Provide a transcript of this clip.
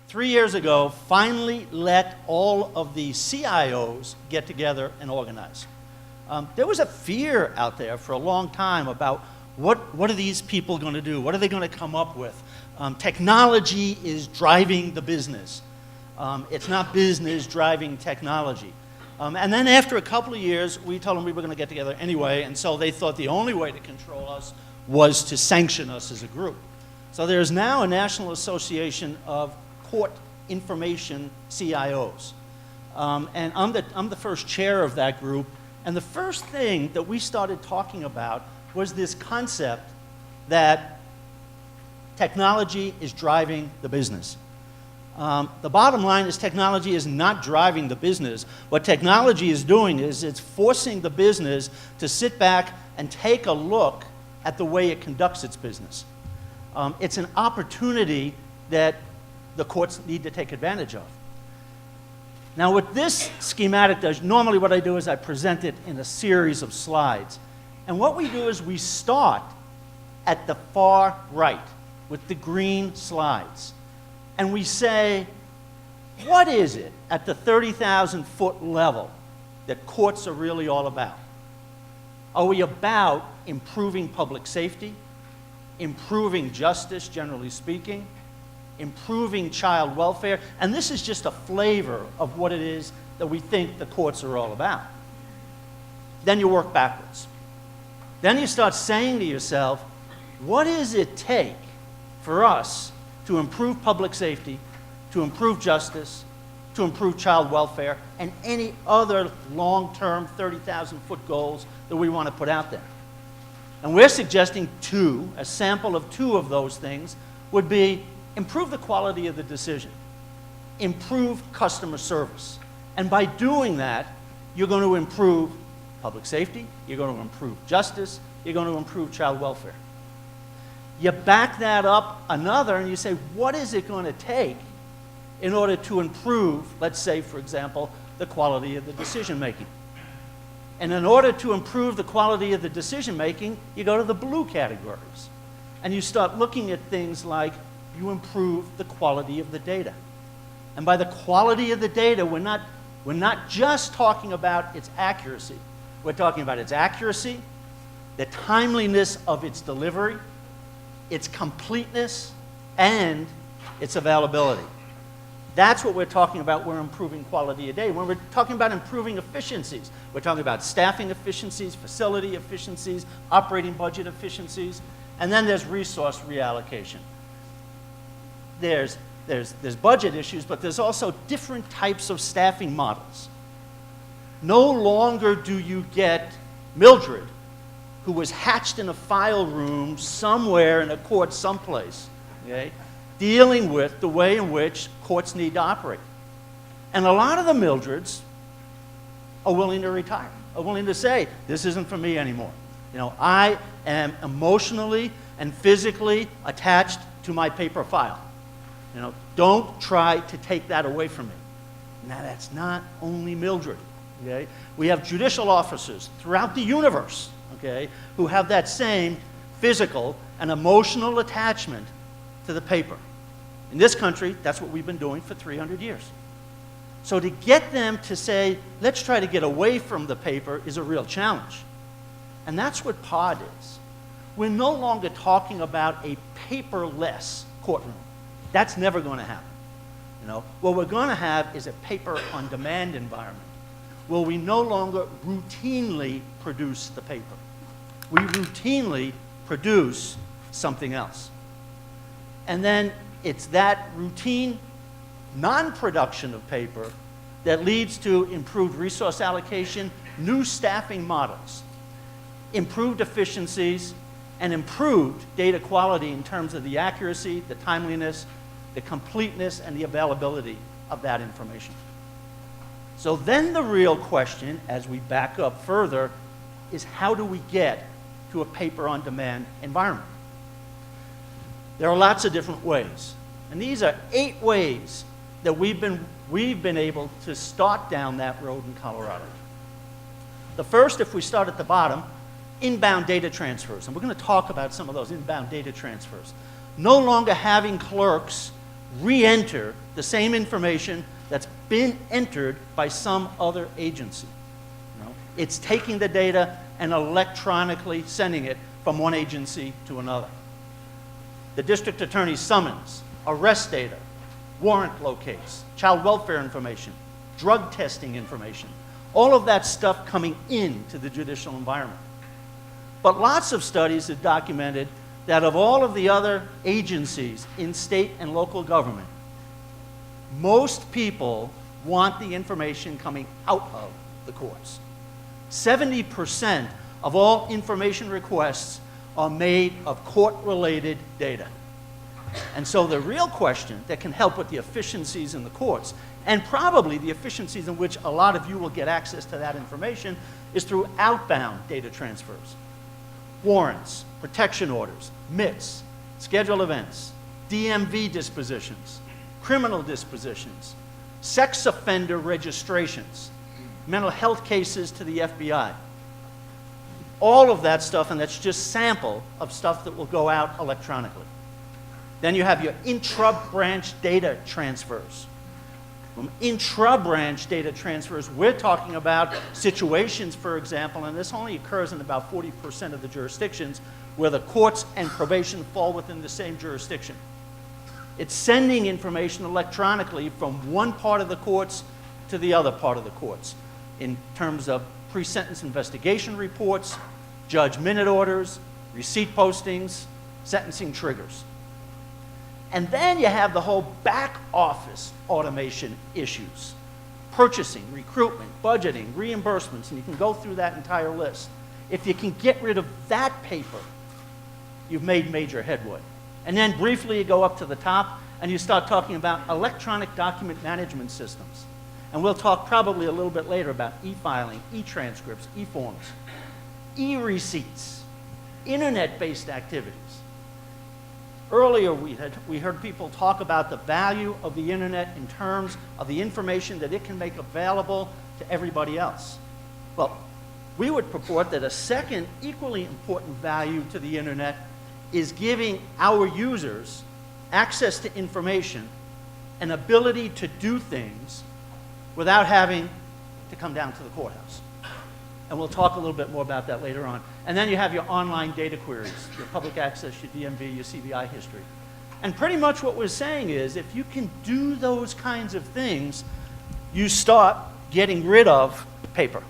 3 years ago, finally let all of the CIOs get together and organize. There was a fear out there for a long time about what are these people going to do? What are they going to come up with? Technology is driving the business. It's not business driving technology. And then after a couple of years, we told them we were going to get together anyway, and so they thought the only way to control us was to sanction us as a group. So there's now a National Association of Court Information CIOs. And I'm the first chair of that group, and the first thing that we started talking about was this concept that technology is driving the business. The bottom line is technology is not driving the business. What technology is doing is it's forcing the business to sit back and take a look at the way it conducts its business. It's an opportunity that the courts need to take advantage of. Now, what this schematic does, normally what I do is I present it in a series of slides. And what we do is we start at the far right with the green slides. And we say, what is it at the 30,000-foot level that courts are really all about? Are we about improving public safety, improving justice, generally speaking, improving child welfare? And this is just a flavor of what it is that we think the courts are all about. Then you work backwards. Then you start saying to yourself, what does it take for us to improve public safety, to improve justice, to improve child welfare, and any other long-term 30,000-foot goals that we want to put out there? And we're suggesting a sample of two of those things would be improve the quality of the decision, improve customer service. And by doing that, you're going to improve public safety, you're going to improve justice, you're going to improve child welfare. You back that up another and you say, what is it going to take in order to improve, let's say, for example, the quality of the decision making? And in order to improve the quality of the decision making, you go to the blue categories. And you start looking at things like you improve the quality of the data. And by the quality of the data, we're not just talking about its accuracy. We're talking about its accuracy, the timeliness of its delivery, its completeness, and its availability. That's what we're talking about. We're improving quality of data. When we're talking about improving efficiencies, we're talking about staffing efficiencies, facility efficiencies, operating budget efficiencies, and then there's resource reallocation. There's budget issues, but there's also different types of staffing models. No longer do you get Mildred, who was hatched in a file room somewhere in a court someplace, okay, dealing with the way in which courts need to operate. And a lot of the Mildreds are willing to retire, are willing to say, this isn't for me anymore. You know, I am emotionally and physically attached to my paper file. You know, don't try to take that away from me. Now, that's not only Mildred, okay? We have judicial officers throughout the universe, okay, who have that same physical and emotional attachment to the paper. In this country, that's what we've been doing for 300 years. So to get them to say, let's try to get away from the paper is a real challenge. And that's what POD is. We're no longer talking about a paperless courtroom. That's never going to happen. You know, what we're going to have is a paper-on-demand environment where we no longer routinely produce the paper. We routinely produce something else. And then it's that routine non-production of paper that leads to improved resource allocation, new staffing models, improved efficiencies, and improved data quality in terms of the accuracy, the timeliness, the completeness, and the availability of that information. So then the real question, as we back up further, is how do we get to a paper-on-demand environment? There are lots of different ways. And these are 8 ways that we've been able to start down that road in Colorado. The first, if we start at the bottom, inbound data transfers. And we're going to talk about some of those inbound data transfers. No longer having clerks re-enter the same information that's been entered by some other agency. You know? It's taking the data and electronically sending it from one agency to another. The district attorney's summons, arrest data, warrant locates, child welfare information, drug testing information, all of that stuff coming into the judicial environment. But lots of studies have documented that of all of the other agencies in state and local government, most people want the information coming out of the courts. 70% of all information requests are made of court-related data. And so the real question that can help with the efficiencies in the courts, and probably the efficiencies in which a lot of you will get access to that information, is through outbound data transfers. Warrants, protection orders, MITs, scheduled events, DMV dispositions, criminal dispositions, sex offender registrations, mental health cases to the FBI. All of that stuff, and that's just sample of stuff that will go out electronically. Then you have your intra-branch data transfers. From intra-branch data transfers, we're talking about situations, for example, and this only occurs in about 40% of the jurisdictions, where the courts and probation fall within the same jurisdiction. It's sending information electronically from one part of the courts to the other part of the courts in terms of pre-sentence investigation reports, judge minute orders, receipt postings, sentencing triggers. And then you have the whole back office automation issues. Purchasing, recruitment, budgeting, reimbursements, and you can go through that entire list. If you can get rid of that paper, you've made major headway. And then briefly you go up to the top and you start talking about electronic document management systems. And we'll talk probably a little bit later about e-filing, e-transcripts, e-forms, e-receipts, internet-based activities. Earlier we heard people talk about the value of the internet in terms of the information that it can make available to everybody else. Well, we would purport that a second equally important value to the internet is giving our users access to information, an ability to do things without having to come down to the courthouse. And we'll talk a little bit more about that later on. And then you have your online data queries, your public access, your DMV, your CBI history. And pretty much what we're saying is if you can do those kinds of things, you start getting rid of paper.